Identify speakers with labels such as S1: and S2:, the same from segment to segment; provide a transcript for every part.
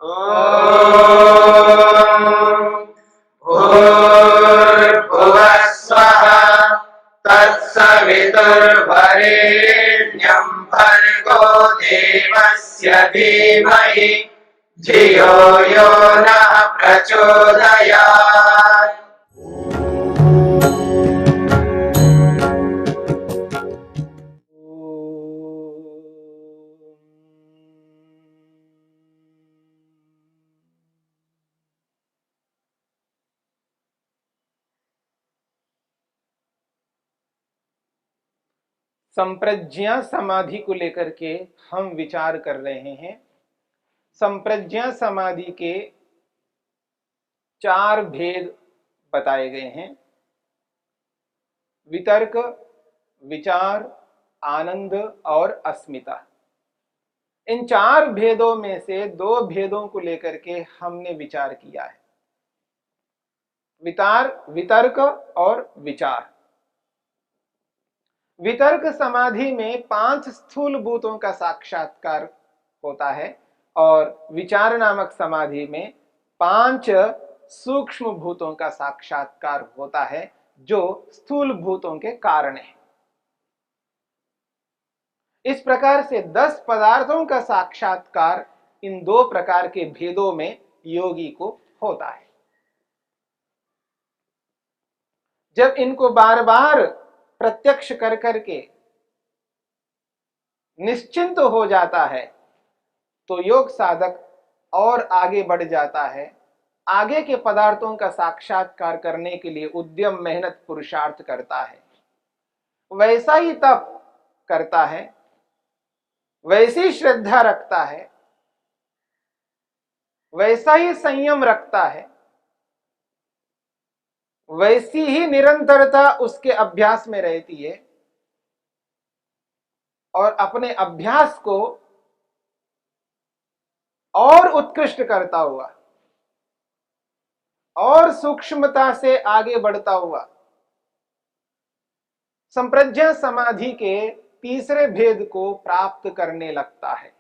S1: ॐ भूर्भुवः स्वः तत्सवितुर्वरेण्यं भर्गो देवस्य धीमहि धियो यो नः प्रचोदयात्।
S2: संप्रज्ञा समाधि को लेकर के हम विचार कर रहे हैं। संप्रज्ञा समाधि के 4 भेद बताए गए हैं: वितर्क, विचार, आनंद और अस्मिता। इन 4 भेदों में से 2 भेदों को लेकर के हमने विचार किया है: वितर्क और विचार। वितर्क समाधि में 5 स्थूल भूतों का साक्षात्कार होता है और विचार नामक समाधि में 5 सूक्ष्म भूतों का साक्षात्कार होता है, जो स्थूल भूतों के कारण है। इस प्रकार से 10 पदार्थों का साक्षात्कार इन 2 प्रकार के भेदों में योगी को होता है। जब इनको बार बार प्रत्यक्ष कर करके निश्चिंत हो जाता है तो योग साधक और आगे बढ़ जाता है, आगे के पदार्थों का साक्षात्कार करने के लिए उद्यम, मेहनत, पुरुषार्थ करता है, वैसा ही तप करता है, वैसी श्रद्धा रखता है, वैसा ही संयम रखता है, वैसी ही निरंतरता उसके अभ्यास में रहती है और अपने अभ्यास को और उत्कृष्ट करता हुआ और सूक्ष्मता से आगे बढ़ता हुआ संप्रज्ञा समाधि के तीसरे भेद को प्राप्त करने लगता है।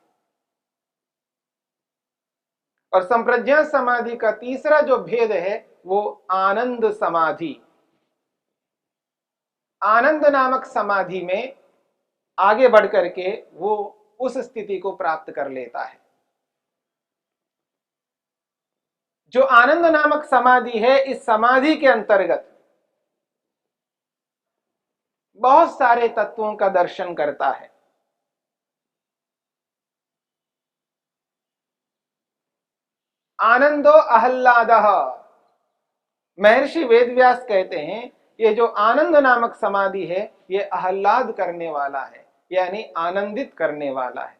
S2: और संप्रज्ञा समाधि का तीसरा जो भेद है वो आनंद समाधि। आनंद नामक समाधि में आगे बढ़ करके वो उस स्थिति को प्राप्त कर लेता है। जो आनंद नामक समाधि है, इस समाधि के अंतर्गत बहुत सारे तत्वों का दर्शन करता है। आनंदो आह्लादः। महर्षि वेदव्यास कहते हैं ये जो आनंद नामक समाधि है ये आह्लाद करने वाला है, यानी आनंदित करने वाला है,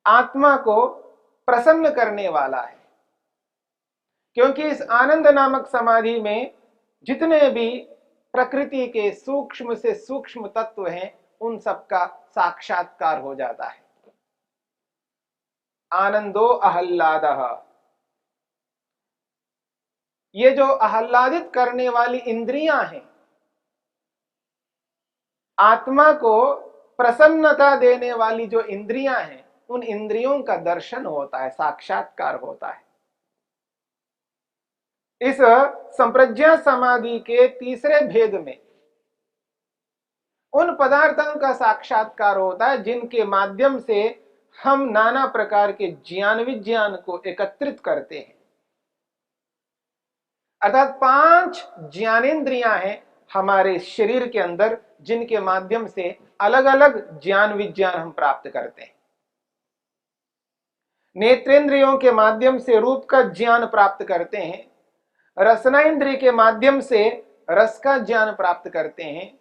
S2: आत्मा को प्रसन्न करने वाला है। क्योंकि इस आनंद नामक समाधि में जितने भी प्रकृति के सूक्ष्म से सूक्ष्म तत्व हैं उन सबका साक्षात्कार हो जाता है। आनंदो आह्लादः। ये जो आह्लादित करने वाली इंद्रियां हैं, आत्मा को प्रसन्नता देने वाली जो इंद्रियां हैं, उन इंद्रियों का दर्शन होता है, साक्षात्कार होता है। इस संप्रज्ञा समाधि के तीसरे भेद में उन पदार्थों का साक्षात्कार होता है जिनके माध्यम से हम नाना प्रकार के ज्ञान विज्ञान को एकत्रित करते हैं। अर्थात 5 ज्ञानेंद्रियां हैं हमारे शरीर के अंदर, जिनके माध्यम से अलग अलग ज्ञान विज्ञान हम प्राप्त करते हैं। नेत्रेंद्रियों के माध्यम से रूप का ज्ञान प्राप्त करते हैं, रसनेंद्रिय के माध्यम से रस का ज्ञान प्राप्त करते हैं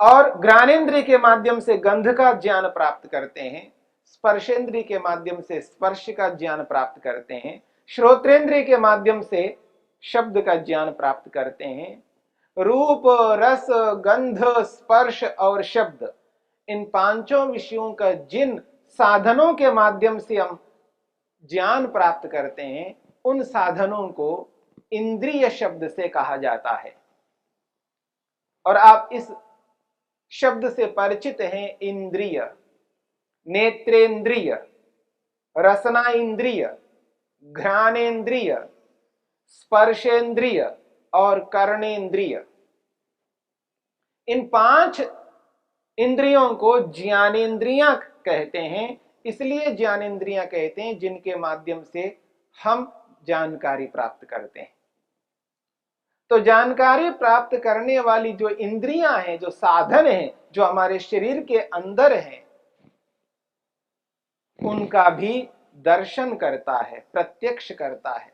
S2: और घ्राणेंद्रिय के माध्यम से गंध का ज्ञान प्राप्त करते हैं, स्पर्शेंद्रिय के माध्यम से स्पर्श का ज्ञान प्राप्त करते हैं, श्रोत्रेंद्रिय के माध्यम से शब्द का ज्ञान प्राप्त करते हैं। रूप, रस, गंध, स्पर्श और शब्द, इन 5 विषयों का जिन साधनों के माध्यम से हम ज्ञान प्राप्त करते हैं, उन साधनों को इंद्रिय शब्द से कहा जाता है। और आप इस शब्द से परिचित हैं, इंद्रिय, नेत्रेंद्रिय, रसना इंद्रिय, घ्राणेन्द्रिय, स्पर्शेंद्रिय और कर्णेंद्रिय, इन 5 इंद्रियों को ज्ञानेंद्रियां कहते हैं। इसलिए ज्ञानेंद्रियां कहते हैं जिनके माध्यम से हम जानकारी प्राप्त करते हैं। तो जानकारी प्राप्त करने वाली जो इंद्रियां हैं, जो साधन हैं, जो हमारे शरीर के अंदर हैं, उनका भी दर्शन करता है, प्रत्यक्ष करता है,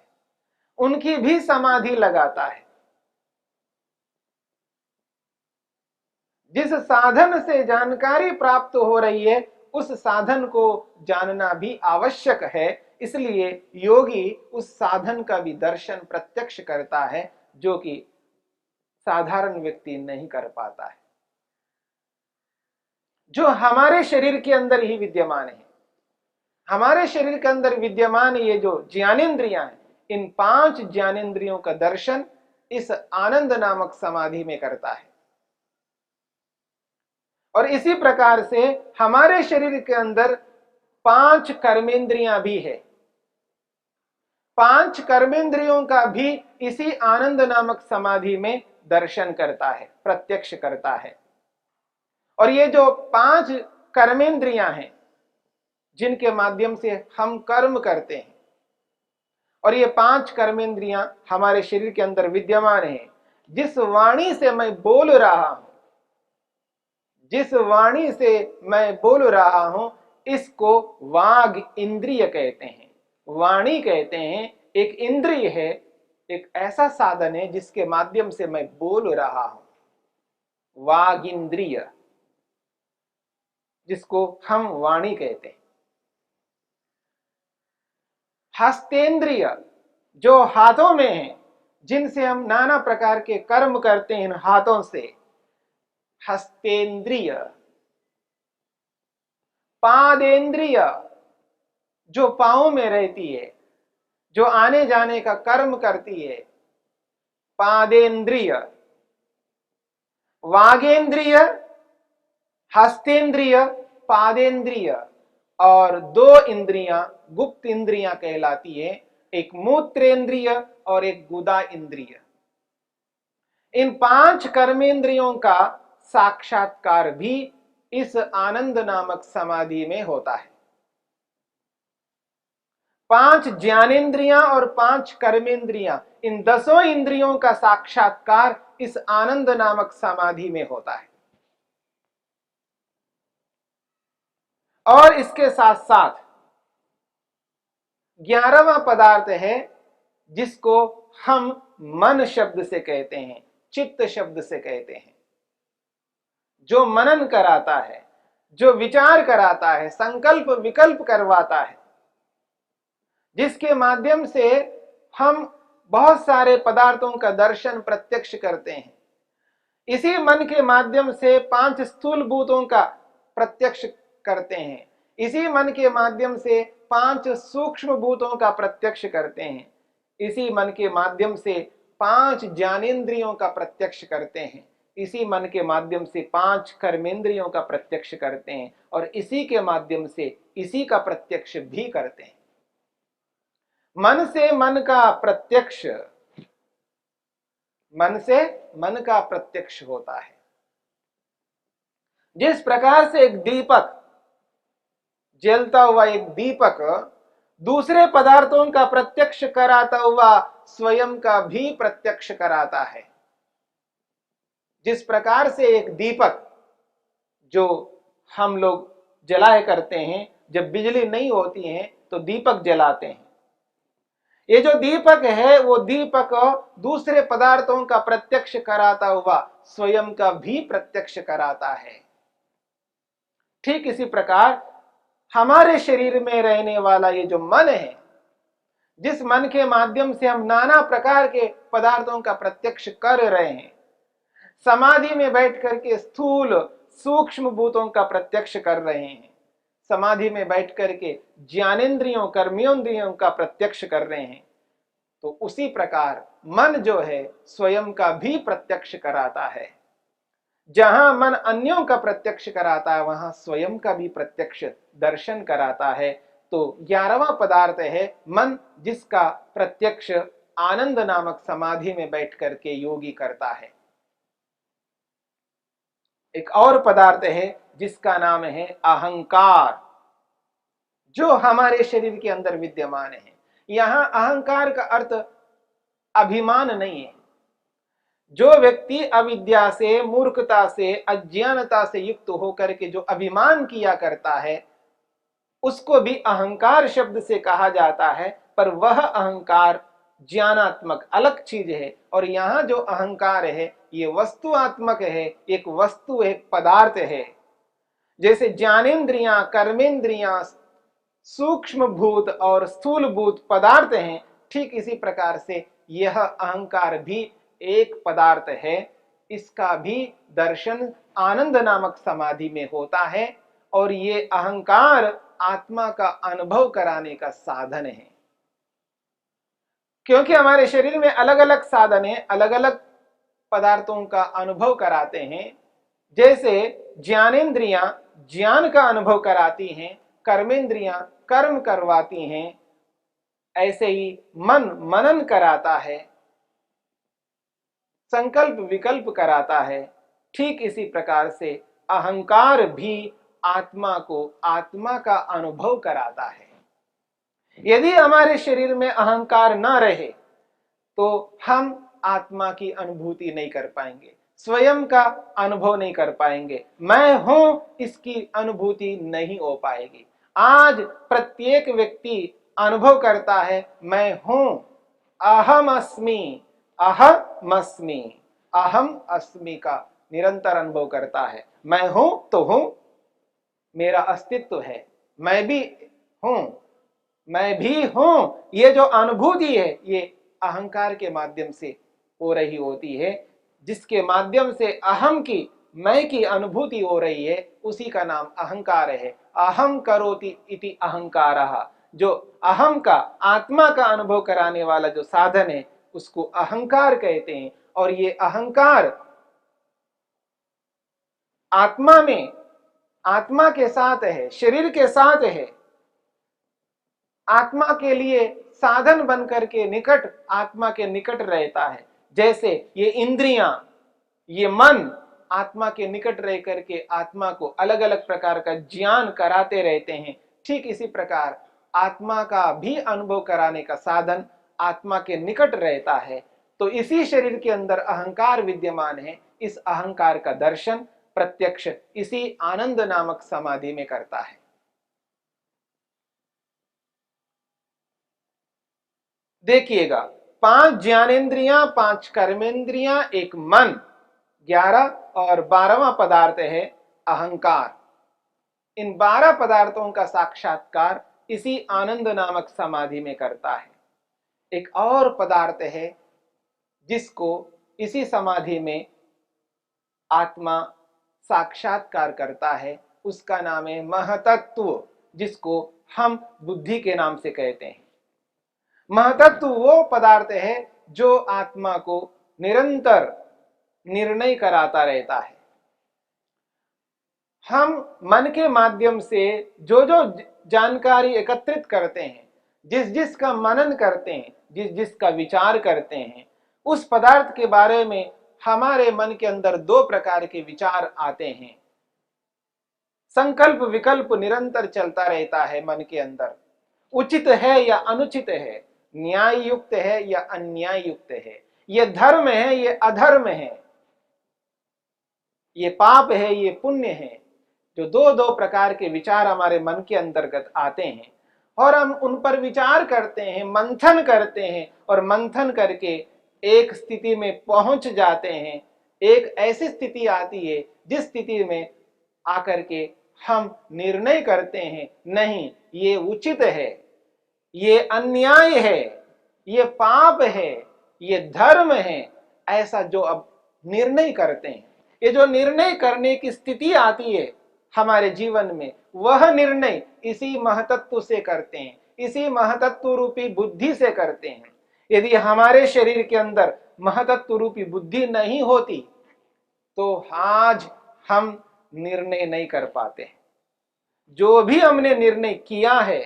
S2: उनकी भी समाधि लगाता है। जिस साधन से जानकारी प्राप्त हो रही है उस साधन को जानना भी आवश्यक है। इसलिए योगी उस साधन का भी दर्शन प्रत्यक्ष करता है, जो कि साधारण व्यक्ति नहीं कर पाता है, जो हमारे शरीर के अंदर ही विद्यमान है। हमारे शरीर के अंदर विद्यमान ये जो ज्ञानेंद्रियां हैं, इन 5 ज्ञानेंद्रियों का दर्शन इस आनंद नामक समाधि में करता है। और इसी प्रकार से हमारे शरीर के अंदर 5 कर्मेंद्रियां भी है। 5 कर्मेंद्रियों का भी इसी आनंद नामक समाधि में दर्शन करता है, प्रत्यक्ष करता है। और ये जो 5 कर्मेंद्रियां हैं जिनके माध्यम से हम कर्म करते हैं, और ये 5 कर्मेंद्रियां हमारे शरीर के अंदर विद्यमान हैं। जिस वाणी से मैं बोल रहा हूं, जिस वाणी से मैं बोल रहा हूं, इसको वाग इंद्रिय कहते हैं, वाणी कहते हैं। एक इंद्रिय है, एक ऐसा साधन है जिसके माध्यम से मैं बोल रहा हूं, वाग इंद्रिय, जिसको हम वाणी कहते हैं। हस्तेंद्रिय, जो हाथों में है, जिनसे हम नाना प्रकार के कर्म करते हैं इन हाथों से, हस्तेंद्रिय। पादेंद्रिय, जो पांव में रहती है, जो आने जाने का कर्म करती है, पादेंद्रिय। वागेंद्रिय, हस्तेंद्रिय, पादेंद्रिय और 2 इंद्रियां गुप्त इंद्रियां कहलाती है, एक मूत्रेंद्रिय और एक गुदा इंद्रिय। इन 5 कर्मेंद्रियों का साक्षात्कार भी इस आनंद नामक समाधि में होता है। 5 ज्ञानेंद्रियां और 5 कर्मेंद्रियां, इन 10 इंद्रियों का साक्षात्कार इस आनंद नामक समाधि में होता है। और इसके साथ साथ 11वां पदार्थ है जिसको हम मन शब्द से कहते हैं, चित्त शब्द से कहते हैं, जो मनन कराता है, जो विचार कराता है, संकल्प विकल्प करवाता है, जिसके माध्यम से हम बहुत सारे पदार्थों का दर्शन प्रत्यक्ष करते हैं। इसी मन के माध्यम से 5 स्थूल भूतों का प्रत्यक्ष करते हैं। इसी मन के माध्यम से 5 सूक्ष्म भूतों का प्रत्यक्ष करते हैं। इसी मन के माध्यम से 5 ज्ञानेंद्रियों का प्रत्यक्ष करते हैं। इसी मन के माध्यम से 5 कर्मेंद्रियों का प्रत्यक्ष करते हैं और इसी के माध्यम से इसी का प्रत्यक्ष भी करते हैं। मन से मन का प्रत्यक्ष, मन से मन का प्रत्यक्ष होता है। जिस प्रकार से एक दीपक, जलता हुआ एक दीपक दूसरे पदार्थों का प्रत्यक्ष कराता हुआ स्वयं का भी प्रत्यक्ष कराता है, जिस प्रकार से एक दीपक जो हम लोग जलाया करते हैं, जब बिजली नहीं होती है तो दीपक जलाते हैं। ये जो दीपक है वो दीपक दूसरे पदार्थों का प्रत्यक्ष कराता हुआ स्वयं का भी प्रत्यक्ष कराता है। ठीक इसी प्रकार हमारे शरीर में रहने वाला ये जो मन है, जिस मन के माध्यम से हम नाना प्रकार के पदार्थों का प्रत्यक्ष कर रहे हैं, समाधि में बैठ करके स्थूल सूक्ष्म भूतों का प्रत्यक्ष कर रहे हैं, समाधि में बैठ करके ज्ञानेंद्रियों कर्मेंद्रियों का प्रत्यक्ष कर रहे हैं, तो उसी प्रकार मन जो है स्वयं का भी प्रत्यक्ष कराता है। जहां मन अन्यों का प्रत्यक्ष कराता है वहां स्वयं का भी प्रत्यक्ष दर्शन कराता है। तो 11वां पदार्थ है मन, जिसका प्रत्यक्ष आनंद नामक समाधि में बैठ करके योगी करता है। एक और पदार्थ है जिसका नाम है अहंकार, जो हमारे शरीर के अंदर विद्यमान है। यहां अहंकार का अर्थ अभिमान नहीं है। जो व्यक्ति अविद्या से, मूर्खता से, अज्ञानता से युक्त होकर के जो अभिमान किया करता है, उसको भी अहंकार शब्द से कहा जाता है, पर वह अहंकार ज्ञानात्मक अलग चीज है। और यहां जो अहंकार है ये वस्तुआत्मक है, एक वस्तु, एक पदार्थ है। जैसे ज्ञानेन्द्रियां, कर्मेंद्रियां सूक्ष्म भूत और स्थूल भूत पदार्थ हैं, ठीक इसी प्रकार से यह अहंकार भी एक पदार्थ है। इसका भी दर्शन आनंद नामक समाधि में होता है, और ये अहंकार आत्मा का अनुभव कराने का साधन है। क्योंकि हमारे शरीर में अलग अलग साधन है, अलग अलग पदार्थों का अनुभव कराते हैं। जैसे ज्ञानेन्द्रियां ज्ञान का अनुभव कराती हैं, कर्मेंद्रियां कर्म करवाती हैं, ऐसे ही मन मनन कराता है, संकल्प विकल्प कराता है। ठीक इसी प्रकार से अहंकार भी आत्मा को आत्मा का अनुभव कराता है। यदि हमारे शरीर में अहंकार न रहे तो हम आत्मा की अनुभूति नहीं कर पाएंगे, स्वयं का अनुभव नहीं कर पाएंगे, मैं हूं इसकी अनुभूति नहीं हो पाएगी। आज प्रत्येक व्यक्ति अनुभव करता है मैं हूं, अहम अस्मि, अहम अस्मि, अहम अस्मि का निरंतर अनुभव करता है। मैं हूं तो हूं, मेरा अस्तित्व है, मैं भी हूं, मैं भी हूं। ये जो अनुभूति है ये अहंकार के माध्यम से हो रही होती है। जिसके माध्यम से अहम की, मैं की अनुभूति हो रही है, उसी का नाम अहंकार है। अहम करोति इति अहंकारः, जो अहम का, आत्मा का अनुभव कराने वाला जो साधन है उसको अहंकार कहते हैं। और ये अहंकार आत्मा में, आत्मा के साथ है, शरीर के साथ है, आत्मा के लिए साधन बनकर के निकट, आत्मा के निकट रहता है। जैसे ये इंद्रियां, ये मन आत्मा के निकट रह करके आत्मा को अलग अलग प्रकार का ज्ञान कराते रहते हैं, ठीक इसी प्रकार आत्मा का भी अनुभव कराने का साधन आत्मा के निकट रहता है। तो इसी शरीर के अंदर अहंकार विद्यमान है। इस अहंकार का दर्शन प्रत्यक्ष इसी आनंद नामक समाधि में करता है। देखिएगा, 5 ज्ञानेन्द्रियां, 5 कर्मेंद्रियां, एक मन, 11 और 12वां पदार्थ है अहंकार। इन 12 पदार्थों का साक्षात्कार इसी आनंद नामक समाधि में करता है। एक और पदार्थ है जिसको इसी समाधि में आत्मा साक्षात्कार करता है, उसका नाम है महतत्व, जिसको हम बुद्धि के नाम से कहते हैं। महतत्व वो पदार्थ है जो आत्मा को निरंतर निर्णय कराता रहता है। हम मन के माध्यम से जो जो जानकारी एकत्रित करते हैं, जिस जिस का मनन करते हैं, जिस जिस का विचार करते हैं, उस पदार्थ के बारे में हमारे मन के अंदर 2 प्रकार के विचार आते हैं। संकल्प विकल्प निरंतर चलता रहता है मन के अंदर, उचित है या अनुचित है, न्याय युक्त है या अन्याय युक्त है, ये धर्म है ये अधर्म है, ये पाप है ये पुण्य है। जो 2 प्रकार के विचार हमारे मन के अंतर्गत आते हैं और हम उन पर विचार करते हैं, मंथन करते हैं, और मंथन करके एक स्थिति में पहुंच जाते हैं। एक ऐसी स्थिति आती है जिस स्थिति में आकर के हम निर्णय करते हैं, नहीं ये उचित है, ये अन्याय है, ये पाप है, ये धर्म है, ऐसा जो अब निर्णय करते हैं। ये जो निर्णय करने की स्थिति आती है हमारे जीवन में, वह निर्णय इसी महतत्व से करते हैं, इसी महतत्व रूपी बुद्धि से करते हैं। यदि हमारे शरीर के अंदर महतत्व रूपी बुद्धि नहीं होती तो आज हम निर्णय नहीं कर पाते। जो भी हमने निर्णय किया है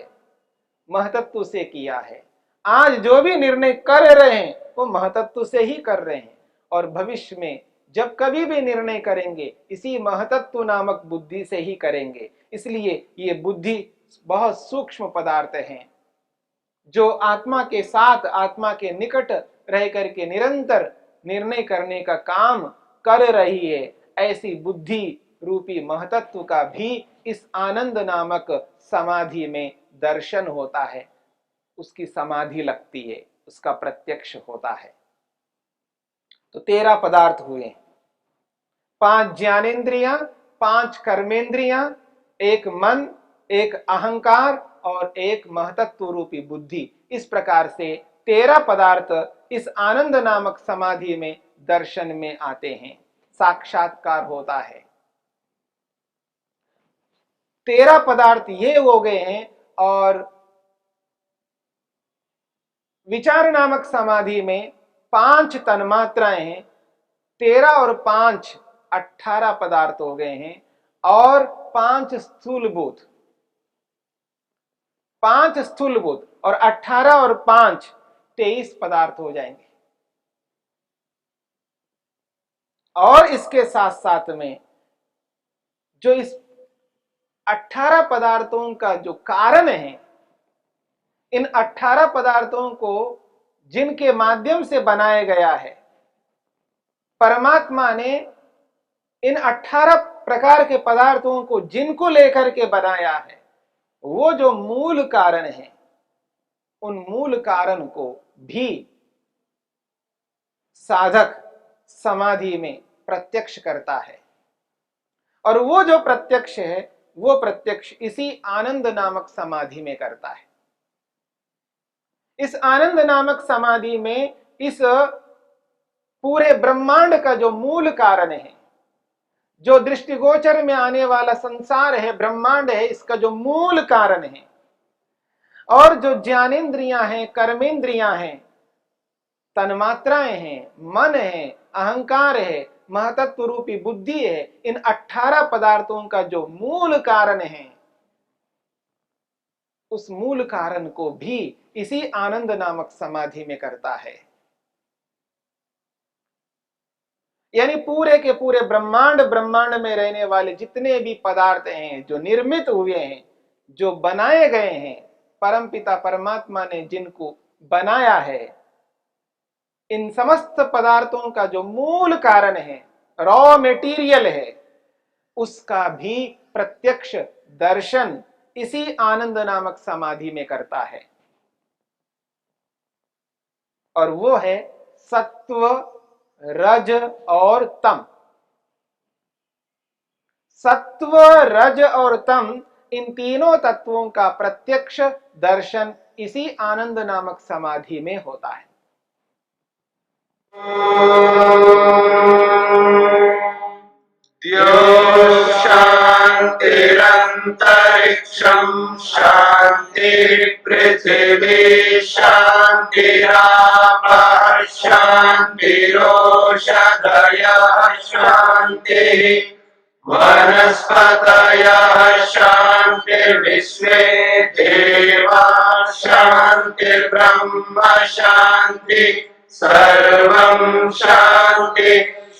S2: महतत्व से किया है। आज जो भी निर्णय कर रहे हैं वो महतत्व से ही कर रहे हैं, और भविष्य में जब कभी भी निर्णय करेंगे इसी महतत्व नामक बुद्धि से ही करेंगे। इसलिए ये बुद्धि बहुत सूक्ष्म पदार्थ हैं, जो आत्मा के साथ, आत्मा के निकट रह करके निरंतर निर्णय करने का काम कर रही है। ऐसी बुद्धि रूपी महतत्व का भी इस आनंद नामक समाधि में दर्शन होता है, उसकी समाधि लगती है, उसका प्रत्यक्ष होता है। तो 13 पदार्थ हुए, 5 ज्ञानेंद्रियां, 5 कर्मेंद्रियां, एक मन, एक अहंकार और एक महतत्व रूपी बुद्धि। इस प्रकार से 13 पदार्थ इस आनंद नामक समाधि में दर्शन में आते हैं, साक्षात्कार होता है। 13 पदार्थ ये हो गए हैं, और विचार नामक समाधि में 5 तन्मात्राएं हैं। 13 और 5 18 पदार्थ हो गए हैं, और 5 स्थूलभूत, 5 स्थूलभूत और 18 और 5 23 पदार्थ हो जाएंगे। और इसके साथ साथ में जो इस 18 पदार्थों का जो कारण है, इन 18 पदार्थों को जिनके माध्यम से बनाया गया है, परमात्मा ने इन 18 प्रकार के पदार्थों को जिनको लेकर के बनाया है, वो जो मूल कारण है, उन मूल कारण को भी साधक समाधि में प्रत्यक्ष करता है। और वो जो प्रत्यक्ष है, वो प्रत्यक्ष इसी आनंद नामक समाधि में करता है। इस आनंद नामक समाधि में इस पूरे ब्रह्मांड का जो मूल कारण है, जो दृष्टिगोचर में आने वाला संसार है, ब्रह्मांड है, इसका जो मूल कारण है, और जो ज्ञानेंद्रियां हैं, कर्मेंद्रियां हैं, तन्मात्राएं हैं, मन है, अहंकार है, महतत्व रूपी बुद्धि है, इन 18 पदार्थों का जो मूल कारण है, उस मूल कारण को भी इसी आनंद नामक समाधि में करता है। यानी पूरे के पूरे ब्रह्मांड, ब्रह्मांड में रहने वाले जितने भी पदार्थ हैं, जो निर्मित हुए हैं, जो बनाए गए हैं, परमपिता परमात्मा ने जिनको बनाया है, इन समस्त पदार्थों का जो मूल कारण है, रॉ मेटीरियल है, उसका भी प्रत्यक्ष दर्शन इसी आनंद नामक समाधि में करता है। और वो है सत्व, रज और तम। सत्व, रज और तम, इन तीनों तत्वों का प्रत्यक्ष दर्शन इसी आनंद नामक समाधि में होता है।
S1: शान्तिरन्तरिक्षं शान्ति पृथिवी शान्तिरापः शान्तिरोषधयः शान्तिः वनस्पतयः शान्तिर्विश्वे देवाः शान्तिर्ब्रह्म शान्ति सर्वं शान्ति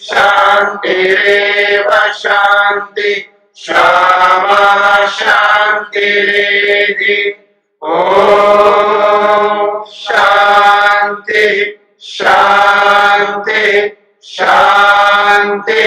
S1: शान्तिरेव शान्ति क्षमा शान्तिरेधि ॐ शान्ति शान्ति शान्ति।